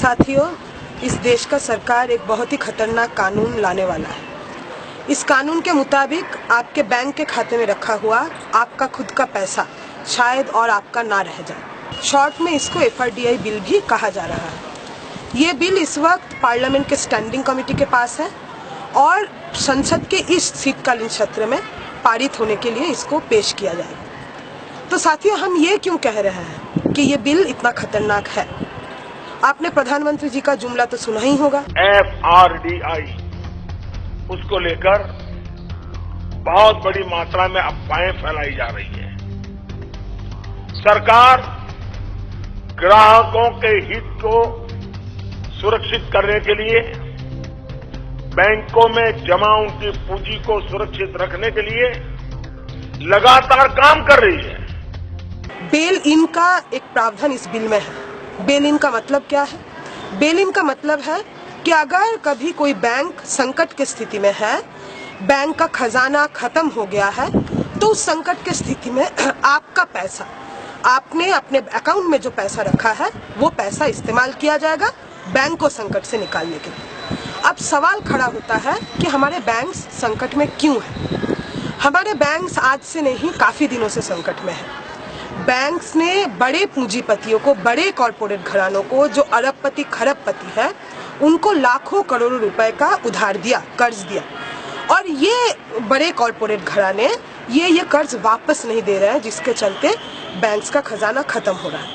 साथियों, इस देश का सरकार एक बहुत ही खतरनाक कानून लाने वाला है। इस कानून के मुताबिक आपके बैंक के खाते में रखा हुआ आपका खुद का पैसा शायद और आपका ना रह जाए। शॉर्ट में इसको FRDI बिल भी कहा जा रहा है। ये बिल इस वक्त पार्लियामेंट के स्टैंडिंग कमेटी के पास है और संसद के इस शीतकालीन सत्र में पारित होने के लिए इसको पेश किया जाएगा। तो साथियों, हम ये क्यों कह रहे हैं कि ये बिल इतना खतरनाक है? आपने प्रधानमंत्री जी का जुमला तो सुना ही होगा। FRDI उसको लेकर बहुत बड़ी मात्रा में अफवाहें फैलाई जा रही है। सरकार ग्राहकों के हित को सुरक्षित करने के लिए बैंकों में जमा उनकी पूंजी को सुरक्षित रखने के लिए लगातार काम कर रही है। बेल इन का एक प्रावधान इस बिल में है। बेल इन का मतलब क्या है? बेल इन का मतलब है कि अगर कभी कोई बैंक संकट की स्थिति में है, बैंक का खजाना खत्म हो गया है, तो उस संकट की स्थिति में आपका पैसा, आपने अपने अकाउंट में जो पैसा रखा है वो पैसा इस्तेमाल किया जाएगा बैंक को संकट से निकालने के लिए। अब सवाल खड़ा होता है कि हमारे बैंक संकट में क्यों है? हमारे बैंक आज से नहीं, काफी दिनों से संकट में है। बैंक्स ने बड़े पूंजीपतियों को, बड़े कॉरपोरेट घरानों को, जो अरबपति खरबपति है, उनको लाखों करोड़ों रुपए का उधार दिया, कर्ज दिया, और ये बड़े कॉरपोरेट घराने ये कर्ज वापस नहीं दे रहे हैं, जिसके चलते बैंक्स का खजाना खत्म हो रहा है।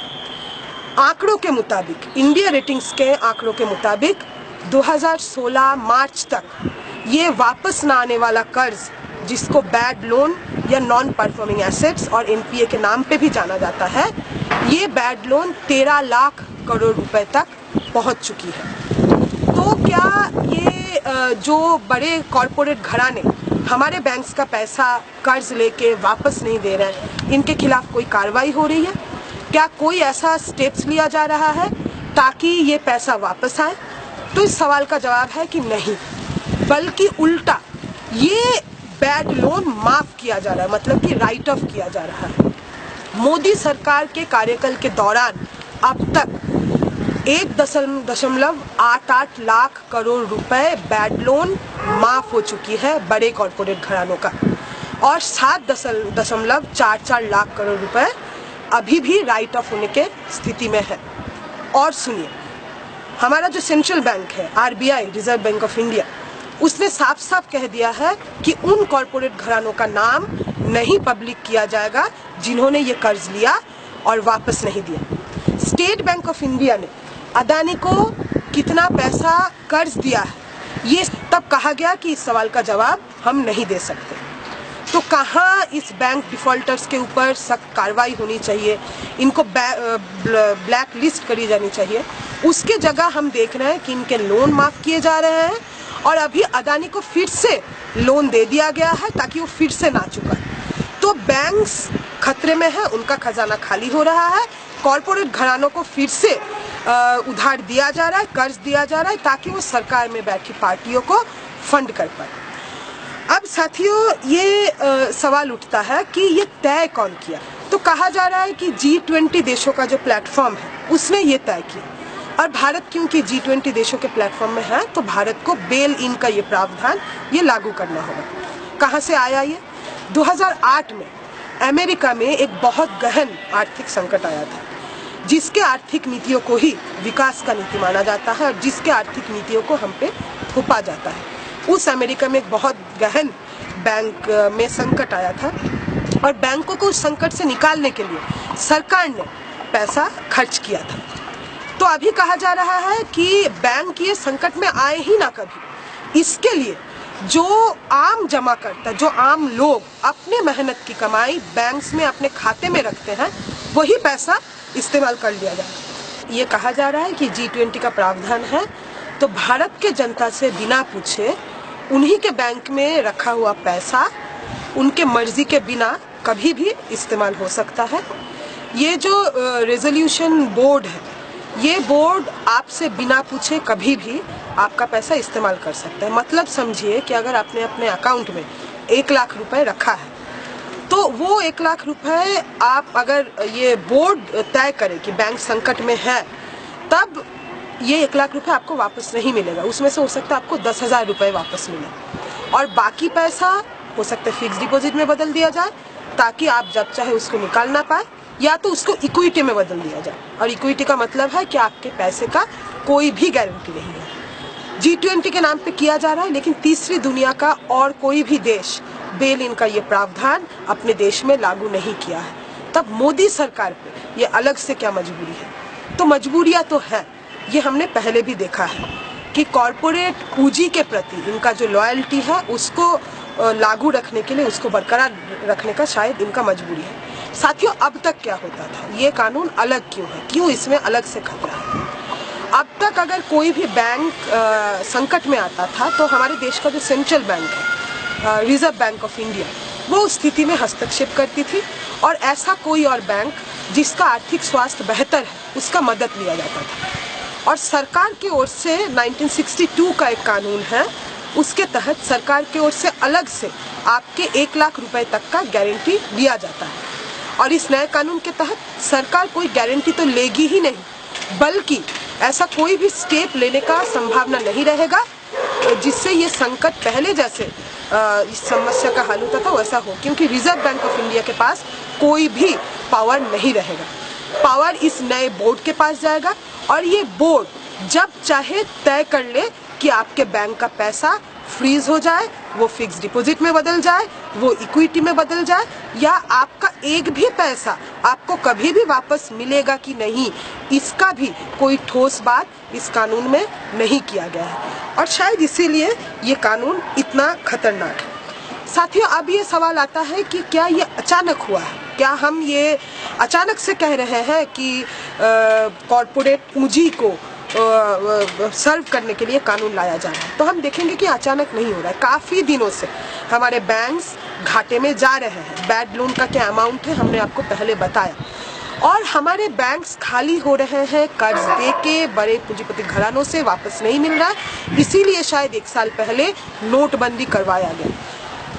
आंकड़ों के मुताबिक, इंडिया रेटिंग्स के आंकड़ों के मुताबिक 2016 मार्च तक ये वापस न आने वाला कर्ज, जिसको बैड लोन या नॉन परफॉर्मिंग एसेट्स और NPA के नाम पे भी जाना जाता है, ये बैड लोन 13 लाख करोड़ रुपए तक पहुंच चुकी है। तो क्या ये जो बड़े कॉरपोरेट घराने हमारे बैंक्स का पैसा कर्ज लेके वापस नहीं दे रहे हैं, इनके खिलाफ कोई कार्रवाई हो रही है? क्या कोई ऐसा स्टेप्स लिया जा रहा है ताकि ये पैसा वापस आए? तो इस सवाल का जवाब है कि नहीं, बल्कि उल्टा ये बैड लोन माफ किया जा रहा है, मतलब कि राइट ऑफ किया जा रहा है। मोदी सरकार के कार्यकाल के दौरान अब तक 1.88 लाख करोड़ रुपए बैड लोन माफ हो चुकी है बड़े कॉरपोरेट घरानों का, और 7.44 लाख करोड़ रुपए अभी भी राइट ऑफ होने के स्थिति में है। और सुनिए, हमारा जो सेंट्रल बैंक है, RBI, reserve bank of India, उसने साफ साफ कह दिया है कि उन कॉरपोरेट घरानों का नाम नहीं पब्लिक किया जाएगा जिन्होंने ये कर्ज लिया और वापस नहीं दिया। स्टेट बैंक ऑफ इंडिया ने अदानी को कितना पैसा कर्ज दिया है, ये तब कहा गया कि इस सवाल का जवाब हम नहीं दे सकते। तो कहाँ इस बैंक डिफॉल्टर्स के ऊपर सख्त कार्रवाई होनी चाहिए, इनको ब्लैक लिस्ट करी जानी चाहिए, उसके जगह हम देख रहे हैं कि इनके लोन माफ किए जा रहे हैं और अभी अदानी को फिर से लोन दे दिया गया है ताकि वो फिर से ना चुकाए। तो बैंक्स खतरे में है, उनका खजाना खाली हो रहा है, कॉरपोरेट घरानों को फिर से उधार दिया जा रहा है, कर्ज दिया जा रहा है, ताकि वो सरकार में बैठी पार्टियों को फंड कर पाए। अब साथियों, ये सवाल उठता है कि ये तय कौन किया? तो कहा जा रहा है कि G20 देशों का जो प्लेटफॉर्म है उसने ये तय किया। और भारत क्योंकि G20 देशों के प्लेटफॉर्म में है, तो भारत को बेल इन का ये प्रावधान ये लागू करना होगा। कहाँ से आया ये? 2008 में अमेरिका में एक बहुत गहन आर्थिक संकट आया था, जिसके आर्थिक नीतियों को ही विकास का नीति माना जाता है और जिसके आर्थिक नीतियों को हम पे थोपा जाता है। उस अमेरिका में एक बहुत गहन बैंक में संकट आया था और बैंकों को उस संकट से निकालने के लिए सरकार ने पैसा खर्च किया था। तो अभी कहा जा रहा है कि बैंक ये संकट में आए ही ना कभी, इसके लिए जो आम जमाकर्ता, जो आम लोग अपने मेहनत की कमाई बैंक्स में अपने खाते में रखते हैं, वही पैसा इस्तेमाल कर लिया जाए। ये कहा जा रहा है कि G20 का प्रावधान है, तो भारत के जनता से बिना पूछे उन्हीं के बैंक में रखा हुआ पैसा उनके मर्जी के बिना कभी भी इस्तेमाल हो सकता है। ये जो रेजोल्यूशन बोर्ड है, ये बोर्ड आपसे बिना पूछे कभी भी आपका पैसा इस्तेमाल कर सकता है। मतलब समझिए कि अगर आपने अपने अकाउंट में 1 लाख रुपए रखा है, तो वो 1 लाख रुपए आप, अगर ये बोर्ड तय करे कि बैंक संकट में है, तब ये 1 लाख रुपए आपको वापस नहीं मिलेगा, उसमें से हो सकता है आपको 10,000 रुपए वापस मिले और बाकी पैसा हो सकता है फिक्स डिपॉजिट में बदल दिया जाए ताकि आप जब चाहे उसको निकाल ना पाए, या तो उसको इक्विटी में बदल दिया जाए। और इक्विटी का मतलब है कि आपके पैसे का कोई भी गारंटी नहीं है। G20 के नाम पे किया जा रहा है, लेकिन तीसरी दुनिया का और कोई भी देश बेल इन का ये प्रावधान अपने देश में लागू नहीं किया है। तब मोदी सरकार पे ये अलग से क्या मजबूरी है? तो मजबूरियां तो है, ये हमने पहले भी देखा है कि कॉरपोरेट पूंजी के प्रति इनका जो लॉयल्टी है उसको लागू रखने के लिए, उसको बरकरार रखने का शायद इनका मजबूरी है। साथियों, अब तक क्या होता था? ये कानून अलग क्यों है? क्यों इसमें अलग से खतरा है? अब तक अगर कोई भी बैंक संकट में आता था तो हमारे देश का जो सेंट्रल बैंक है, रिजर्व बैंक ऑफ इंडिया, वो उस स्थिति में हस्तक्षेप करती थी और ऐसा कोई और बैंक जिसका आर्थिक स्वास्थ्य बेहतर है उसका मदद लिया जाता था। और सरकार की ओर से 1962 का एक कानून है, उसके तहत सरकार की ओर से अलग से आपके 1 लाख रुपए तक का गारंटी दिया जाता है। और इस नए कानून के तहत सरकार कोई गारंटी तो लेगी ही नहीं, बल्कि ऐसा कोई भी स्टेप लेने का संभावना नहीं रहेगा जिससे ये संकट पहले जैसे इस समस्या का हल होता था वैसा हो, क्योंकि रिजर्व बैंक ऑफ इंडिया के पास कोई भी पावर नहीं रहेगा। पावर इस नए बोर्ड के पास जाएगा और ये बोर्ड जब चाहे तय कर ले कि आपके बैंक का पैसा फ्रीज हो जाए, वो फिक्स डिपॉजिट में बदल जाए, वो इक्विटी में बदल जाए, या आपका एक भी पैसा आपको कभी भी वापस मिलेगा कि नहीं, इसका भी कोई ठोस बात इस कानून में नहीं किया गया है। और शायद इसीलिए ये कानून इतना खतरनाक है। साथियों, अब ये सवाल आता है कि क्या ये अचानक हुआ है? क्या हम ये अचानक से कह रहे हैं कि कॉर्पोरेट पूंजी को सर्व करने के लिए कानून लाया जा रहा है? तो हम देखेंगे कि अचानक नहीं हो रहा है। काफी दिनों से हमारे बैंक्स घाटे में जा रहे हैं। बैड लोन का क्या अमाउंट है हमने आपको पहले बताया, और हमारे बैंक्स खाली हो रहे हैं, कर्ज दे के बड़े पूंजीपति घरानों से वापस नहीं मिल रहा। इसीलिए शायद 1 साल पहले नोटबंदी करवाया गया,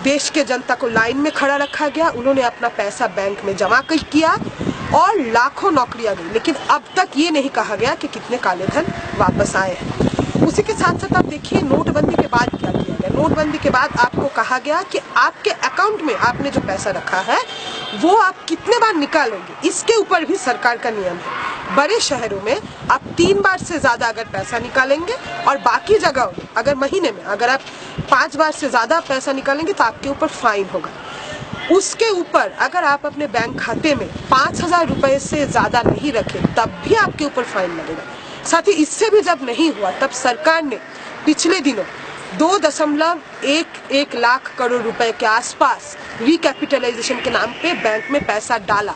देश के जनता को लाइन में खड़ा रखा गया, उन्होंने अपना पैसा बैंक में जमा किया और लाखों नौकरियां गई। लेकिन अब तक ये नहीं कहा गया कि कितने काले धन वापस आए हैं। उसी के साथ साथ आप देखिए नोटबंदी के बाद क्या किया गया। नोटबंदी के बाद आपको कहा गया कि आपके अकाउंट में आपने जो पैसा रखा है वो आप कितने बार निकालोगे, इसके ऊपर भी सरकार का नियम है। बड़े शहरों में आप 3 बार से ज्यादा अगर पैसा निकालेंगे और बाकी जगह अगर महीने में अगर आप 5 बार से ज्यादा पैसा निकालेंगे तो आपके ऊपर फाइन होगा। उसके ऊपर अगर आप अपने बैंक खाते में 5,000 रुपए से ज्यादा नहीं रखे तब भी आपके ऊपर फाइन लगेगा। साथ ही इससे भी जब नहीं हुआ तब सरकार ने पिछले दिनों 2.11 लाख करोड़ रुपए के आसपास रिकैपिटलाइजेशन के नाम पे बैंक में पैसा डाला।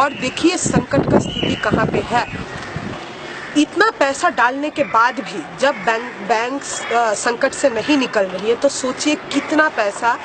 और देखिए संकट का स्थिति कहाँ पे है। इतना पैसा डालने के बाद भी जब बैंक संकट से नहीं निकल रही है तो सोचिए कितना पैसा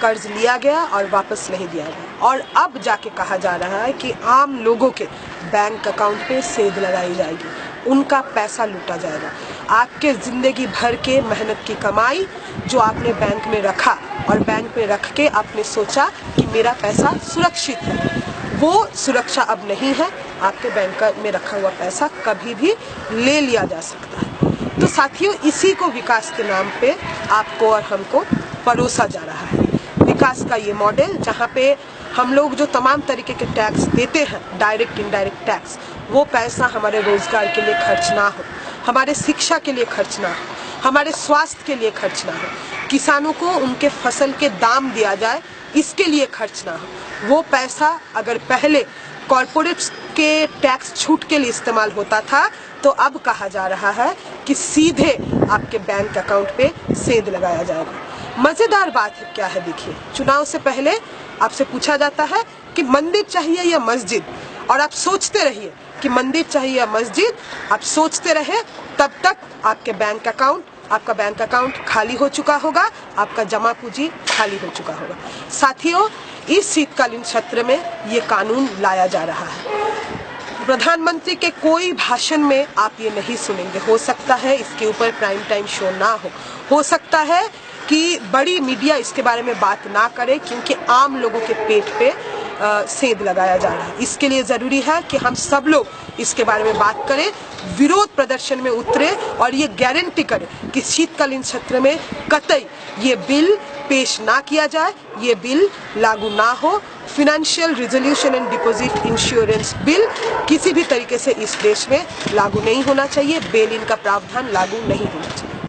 कर्ज लिया गया और वापस नहीं दिया गया। और अब जाके कहा जा रहा है कि आम लोगों के बैंक अकाउंट पे सेध लगाई जाएगी, उनका पैसा लूटा जाएगा। आपके जिंदगी भर के मेहनत की कमाई जो आपने बैंक में रखा और बैंक में रख के आपने सोचा कि मेरा पैसा सुरक्षित है, वो सुरक्षा अब नहीं है। आपके बैंक में रखा हुआ पैसा कभी भी ले लिया जा सकता है। तो साथियों, इसी को विकास के नाम पे आपको और हमको परोसा जा रहा है। विकास का ये मॉडल जहाँ पे हम लोग जो तमाम तरीके के टैक्स देते हैं, डायरेक्ट इनडायरेक्ट टैक्स, वो पैसा हमारे रोजगार के लिए खर्च ना हो, हमारे शिक्षा के लिए खर्च ना हो, हमारे स्वास्थ्य के लिए खर्च ना हो, किसानों को उनके फसल के दाम दिया जाए इसके लिए खर्च ना हो। वो पैसा अगर पहले कॉर्पोरेट्स के टैक्स छूट के लिए इस्तेमाल होता था तो अब कहा जा रहा है कि सीधे आपके बैंक अकाउंट पे सेध लगाया जाएगा। मजेदार बात है क्या है, देखिए चुनाव से पहले आपसे पूछा जाता है कि मंदिर चाहिए या मस्जिद, और आप सोचते रहिए कि मंदिर चाहिए या मस्जिद, आप सोचते रहे तब तक आपका बैंक अकाउंट खाली हो चुका होगा, आपका जमा पूंजी खाली हो चुका होगा। साथियों, इस शीतकालीन सत्र में ये कानून लाया जा रहा है। प्रधानमंत्री के कोई भाषण में आप ये नहीं सुनेंगे। हो सकता है इसके ऊपर प्राइम टाइम शो ना हो सकता है कि बड़ी मीडिया इसके बारे में बात ना करे, क्योंकि आम लोगों के पेट पे सेंध लगाया जा रहा है। इसके लिए जरूरी है कि हम सब लोग इसके बारे में बात करें, विरोध प्रदर्शन में उतरे और ये गारंटी करें कि शीतकालीन सत्र में कतई ये बिल पेश ना किया जाए, ये बिल लागू ना हो। Financial resolution and deposit insurance bill किसी भी तरीके से इस देश में लागू नहीं होना चाहिए, बेल इन का प्रावधान लागू नहीं होना चाहिए।